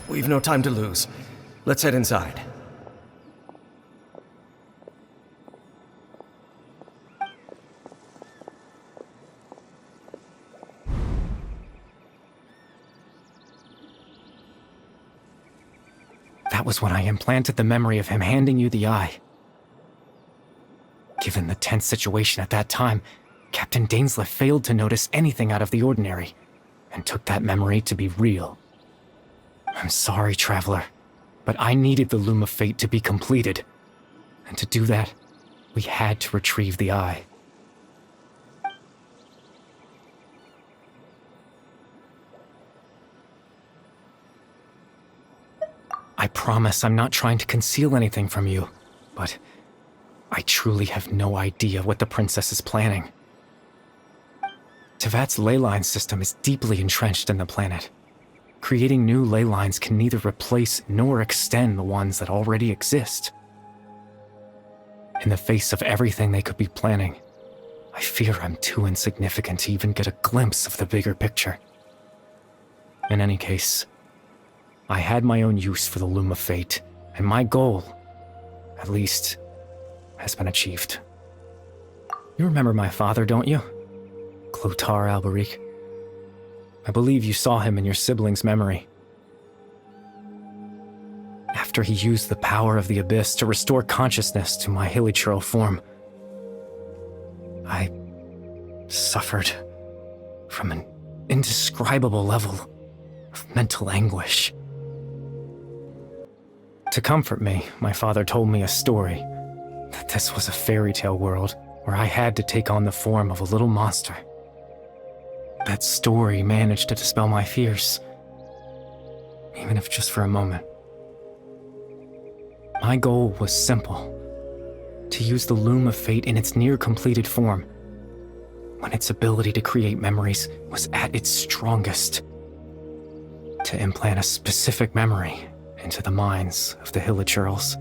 We've no time to lose. Let's head inside. That was when I implanted the memory of him handing you the eye. Given the tense situation at that time, Captain Dainsleif failed to notice anything out of the ordinary, and took that memory to be real. I'm sorry, Traveler, but I needed the Loom of Fate to be completed. And to do that, we had to retrieve the eye. I promise I'm not trying to conceal anything from you, but I truly have no idea what the princess is planning. Tevat's ley line system is deeply entrenched in the planet. Creating new ley lines can neither replace nor extend the ones that already exist. In the face of everything they could be planning, I fear I'm too insignificant to even get a glimpse of the bigger picture. In any case, I had my own use for the Loom of Fate, and my goal, at least, has been achieved. You remember my father, don't you? Clotar Alberic. I believe you saw him in your sibling's memory. After he used the power of the Abyss to restore consciousness to my hilichurl form, I suffered from an indescribable level of mental anguish. To comfort me, my father told me a story, that this was a fairy tale world where I had to take on the form of a little monster. That story managed to dispel my fears, even if just for a moment. My goal was simple: to use the Loom of Fate in its near-completed form, when its ability to create memories was at its strongest, to implant a specific memory into the minds of the hilichurls.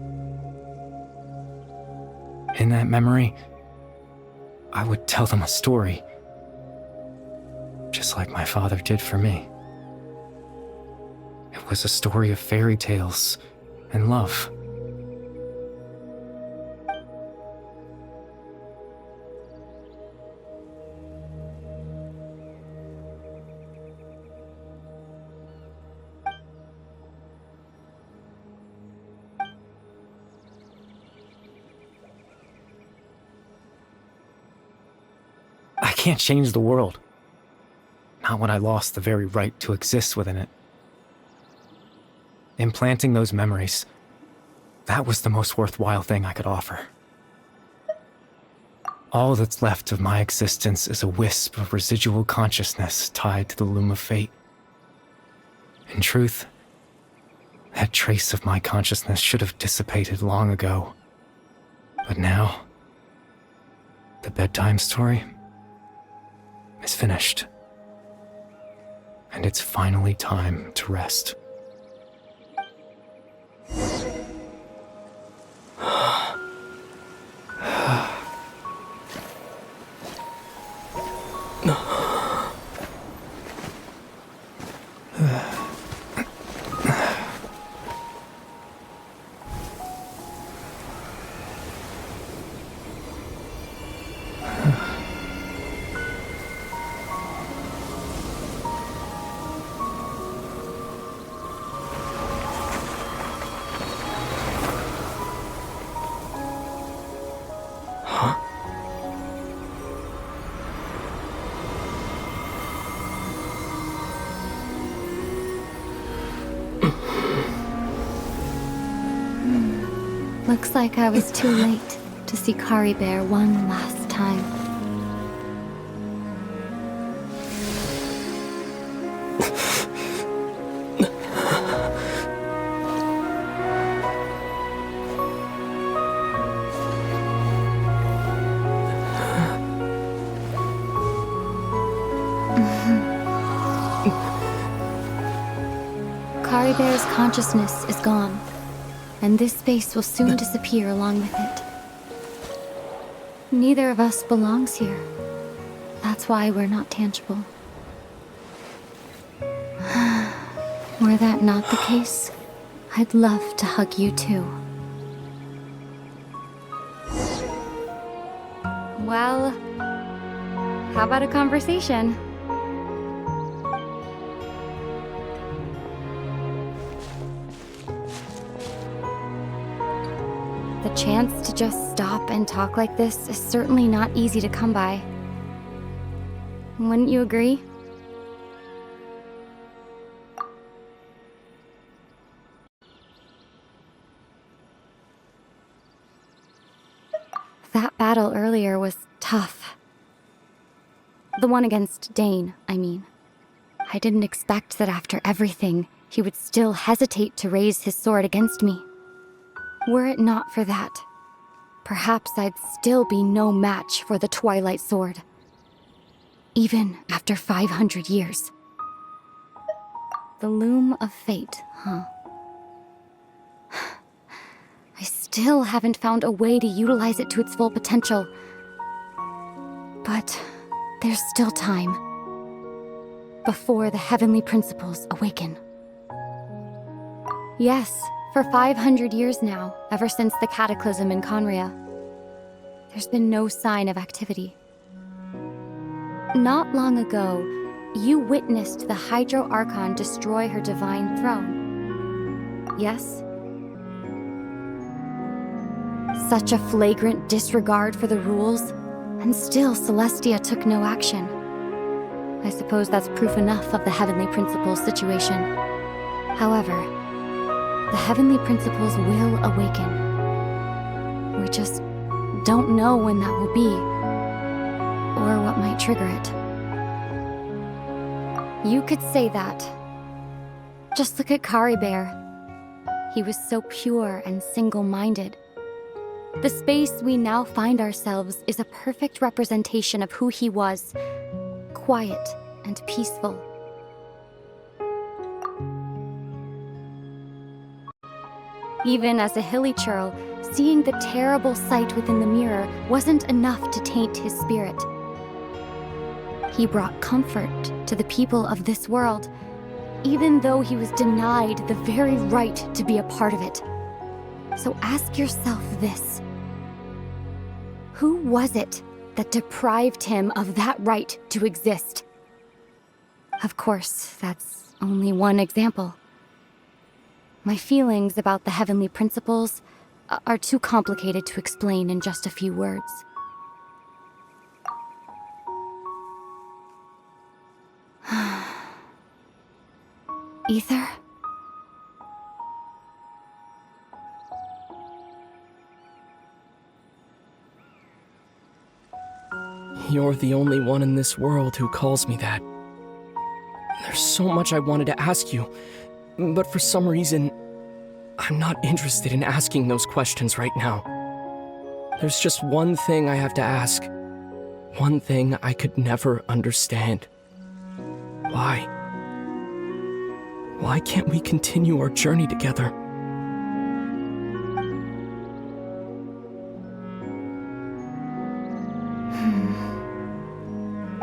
In that memory, I would tell them a story, just like my father did for me. It was a story of fairy tales and love. I can't change the world. Not when I lost the very right to exist within it. Implanting those memories, that was the most worthwhile thing I could offer. All that's left of my existence is a wisp of residual consciousness tied to the Loom of Fate. In truth, that trace of my consciousness should have dissipated long ago. But now, the bedtime story is finished. And it's finally time to rest. Looks like I was too late to see Khaenri'ah one last time. Khaenri'ah's consciousness is gone, and this space will soon disappear along with it. Neither of us belongs here. That's why we're not tangible. Were that not the case, I'd love to hug you too. Well, how about a conversation? The chance to just stop and talk like this is certainly not easy to come by. Wouldn't you agree? That battle earlier was tough. The one against Dane, I mean. I didn't expect that after everything, he would still hesitate to raise his sword against me. Were it not for that, perhaps I'd still be no match for the Twilight Sword. Even after 500 years. The loom of fate, huh? I still haven't found a way to utilize it to its full potential. But there's still time. Before the heavenly principles awaken. Yes, for 500 years now, ever since the cataclysm in Khaenri'ah, there's been no sign of activity. Not long ago, you witnessed the Hydro Archon destroy her divine throne. Yes? Such a flagrant disregard for the rules, and still Celestia took no action. I suppose that's proof enough of the Heavenly Principles situation. However, the Heavenly Principles will awaken. We just don't know when that will be, or what might trigger it. You could say that. Just look at Khaenri'ah. He was so pure and single-minded. The space we now find ourselves is a perfect representation of who he was. Quiet and peaceful. Even as a hilly churl, seeing the terrible sight within the mirror wasn't enough to taint his spirit. He brought comfort to the people of this world, even though he was denied the very right to be a part of it. So ask yourself this. Who was it that deprived him of that right to exist? Of course, that's only one example. My feelings about the Heavenly Principles are too complicated to explain in just a few words. Ether? You're the only one in this world who calls me that. There's so much I wanted to ask you, but for some reason, I'm not interested in asking those questions right now. There's just one thing I have to ask. One thing I could never understand. Why? Why can't we continue our journey together?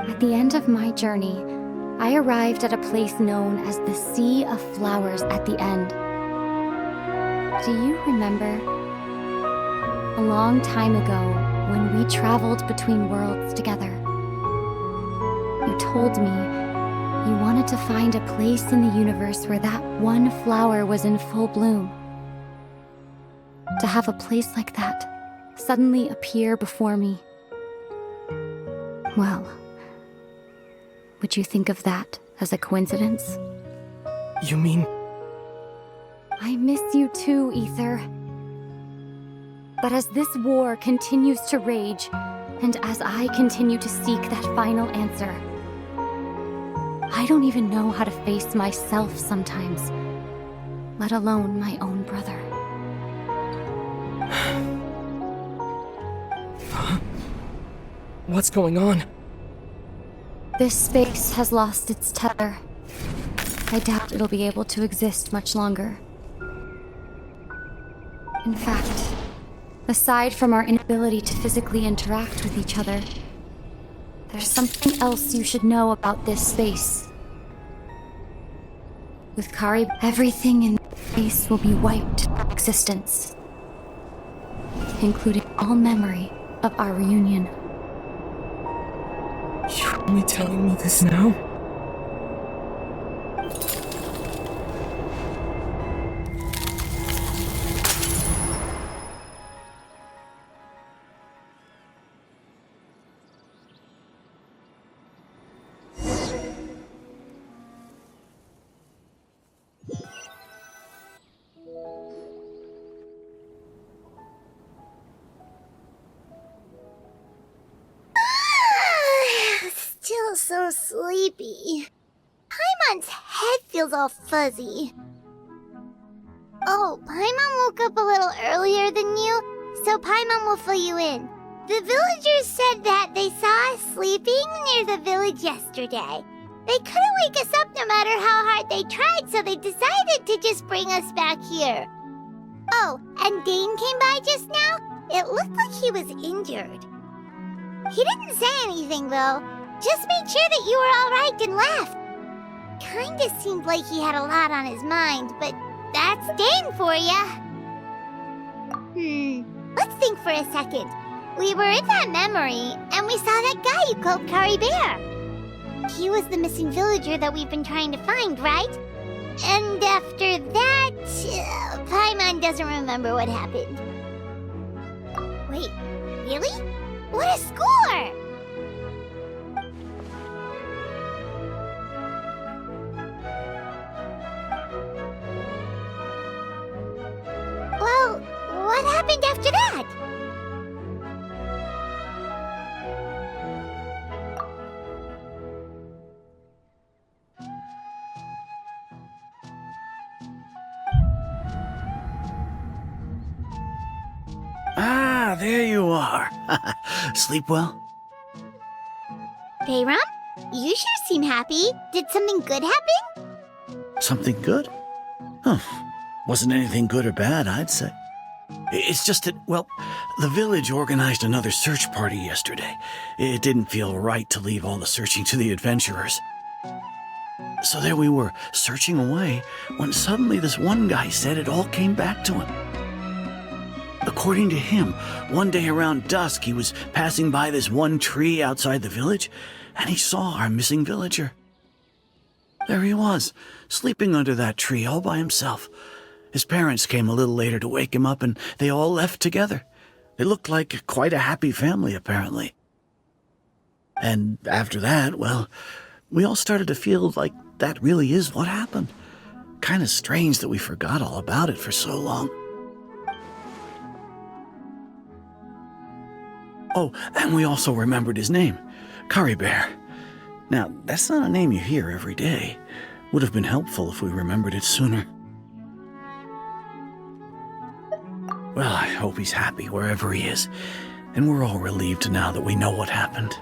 At the end of my journey, I arrived at a place known as the Sea of Flowers at the end. Do you remember? A long time ago, when we traveled between worlds together, you told me you wanted to find a place in the universe where that one flower was in full bloom. To have a place like that suddenly appear before me. Well, would you think of that as a coincidence? You mean... I miss you too, Ether. But as this war continues to rage, and as I continue to seek that final answer, I don't even know how to face myself sometimes, let alone my own brother. What's going on? This space has lost its tether. I doubt it'll be able to exist much longer. In fact, aside from our inability to physically interact with each other, there's something else you should know about this space. With Kari, everything in this space will be wiped from existence, including all memory of our reunion. You're only telling me this now? Still so sleepy. Paimon's head feels all fuzzy. Oh, Paimon woke up a little earlier than you, so Paimon will fill you in. The villagers said that they saw us sleeping near the village yesterday. They couldn't wake us up no matter how hard they tried, so they decided to just bring us back here. Oh, and Dane came by just now. It looked like he was injured. He didn't say anything, though. Just made sure that you were all right and left. Kinda seemed like he had a lot on his mind, but that's Dane for ya. Let's think for a second. We were in that memory, and we saw that guy you called Khaenri'ah. He was the missing villager that we've been trying to find, right? And after that, Paimon doesn't remember what happened. Wait, really? What a score! Well, what happened after that? Ah, there you are. Sleep well? Bayram, you sure seem happy. Did something good happen? Something good? Huh. Wasn't anything good or bad, I'd say. It's just that, well, the village organized another search party yesterday. It didn't feel right to leave all the searching to the adventurers. So there we were, searching away, when suddenly this one guy said it all came back to him. According to him, one day around dusk, he was passing by this one tree outside the village, and he saw our missing villager. There he was, sleeping under that tree all by himself. His parents came a little later to wake him up, and they all left together. They looked like quite a happy family, apparently. And after that, well, we all started to feel like that really is what happened. Kind of strange that we forgot all about it for so long. Oh, and we also remembered his name, Khaenri'ah. Now, that's not a name you hear every day. Would have been helpful if we remembered it sooner. Well, I hope he's happy wherever he is, and we're all relieved now that we know what happened.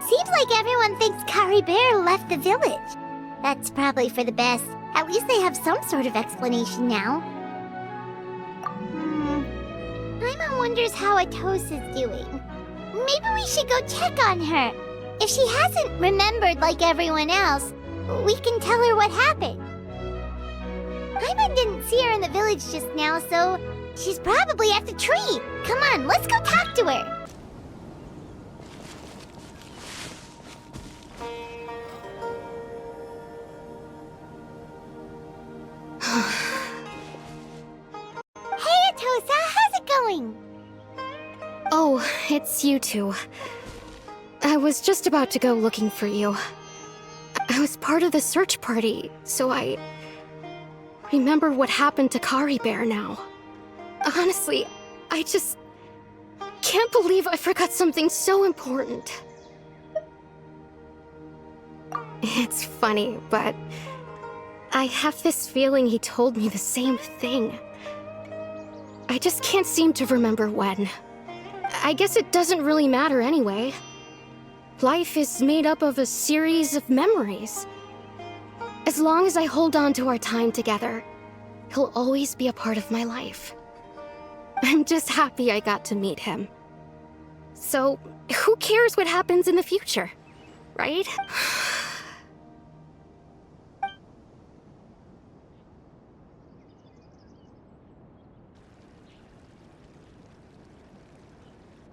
Seems like everyone thinks Khaenri'ah left the village. That's probably for the best. At least they have some sort of explanation now. Paimon wonders how Atosa's doing. Maybe we should go check on her. If she hasn't remembered like everyone else, we can tell her what happened. Paimon didn't see her in the village just now, so she's probably at the tree. Come on, let's go talk to her. Hey, Atosa, how's it going? Oh, it's you two. I was just about to go looking for you. I was part of the search party, so remember what happened to Khaenri'ah now. Honestly, I just can't believe I forgot something so important. It's funny, but I have this feeling he told me the same thing. I just can't seem to remember when. I guess it doesn't really matter anyway. Life is made up of a series of memories. As long as I hold on to our time together, he'll always be a part of my life. I'm just happy I got to meet him. So, who cares what happens in the future, right?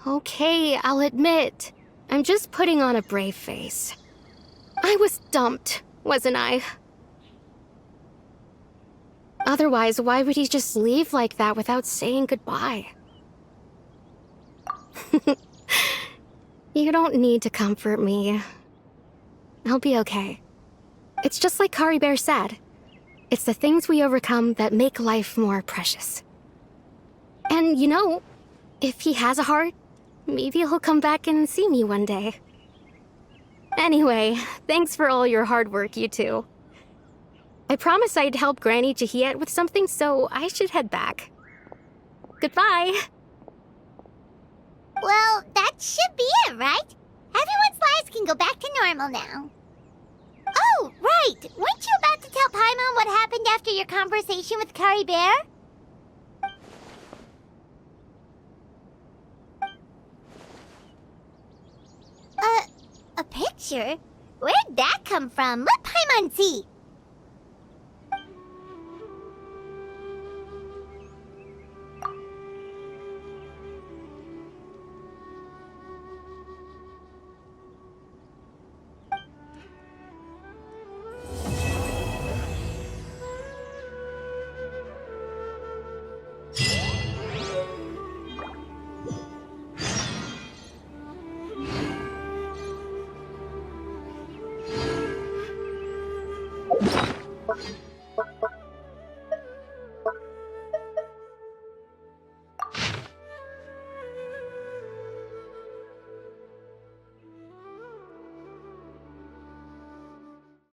Okay, I'll admit, I'm just putting on a brave face. I was dumped, wasn't I? Otherwise, why would he just leave like that without saying goodbye? You don't need to comfort me. I'll be okay. It's just like Khaenri'ah said. It's the things we overcome that make life more precious. And you know, if he has a heart, maybe he'll come back and see me one day. Anyway, thanks for all your hard work, you two. I promised I'd help Granny Jahiet with something, so I should head back. Goodbye! Well, that should be it, right? Everyone's lives can go back to normal now. Oh, right! Weren't you about to tell Paimon what happened after your conversation with Khaenri'ah? A picture? Where'd that come from? Let Paimon see!